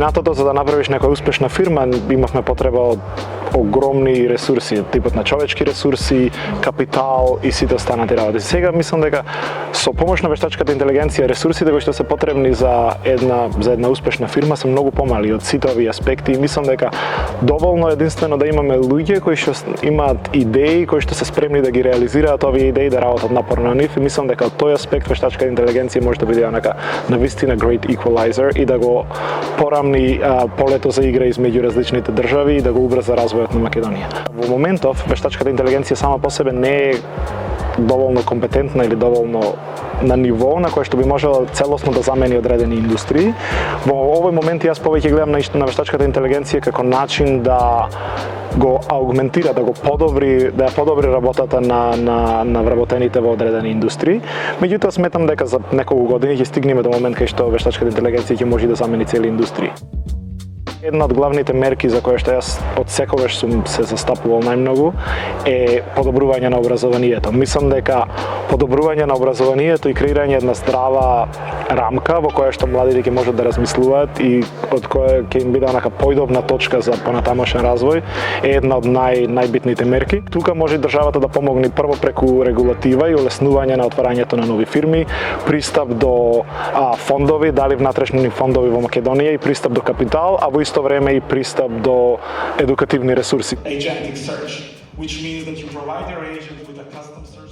минатото, за да направиш некоја успешна фирма, имавме потреба од огромни ресурси, типот на човечки ресурси, капитал и сите останати работи. Сега мислам дека со помош на вештачката интелигенција ресурсите кои што се потребни за една успешна фирма се многу помали од сите овие аспекти и мислам дека доволно единствено да имаме луѓе кои што имаат идеи, кои што се спремни да ги реализираат овие идеи, да работат напорно на нив и мислам дека од тој аспект вештачката интелигенција може да биде навистина great equalizer и да го порамни полето за игра измеѓу различните држави и да го убрза развојот на Македонија. Во моментов вештачката интелигенција сама по себе не е доволно компетентна или доволно на ниво на кое што би можела целосно да замени одредени индустрии. Во овој момент јас повеќе гледам на вештачката интелигенција како начин да го аугментира, да ја подобри работата на вработените во одредени индустрии. Меѓутоа сметам дека за неколку години ќе стигнеме до момент кај што вештачката интелигенција ќе може да замени цели индустрии. Една од главните мерки за која што јас од секогаш сум се застапувал најмногу е подобрување на образованието. Мислам дека подобрување на образованието и креирање една здрава рамка во која што младите ќе можат да размислуваат и од која ќе им биде онака поидобна точка за понатамошен развој е една од најбитните мерки. Тука може државата да помогне прво преку регулатива и улеснување на отварањето на нови фирми, пристап до фондови, дали внатрешни фондови во Македонија и пристап до капитал, а во исто време и пристап до едукативни ресурси. Agentic search, which means that you provide your agent with a custom search.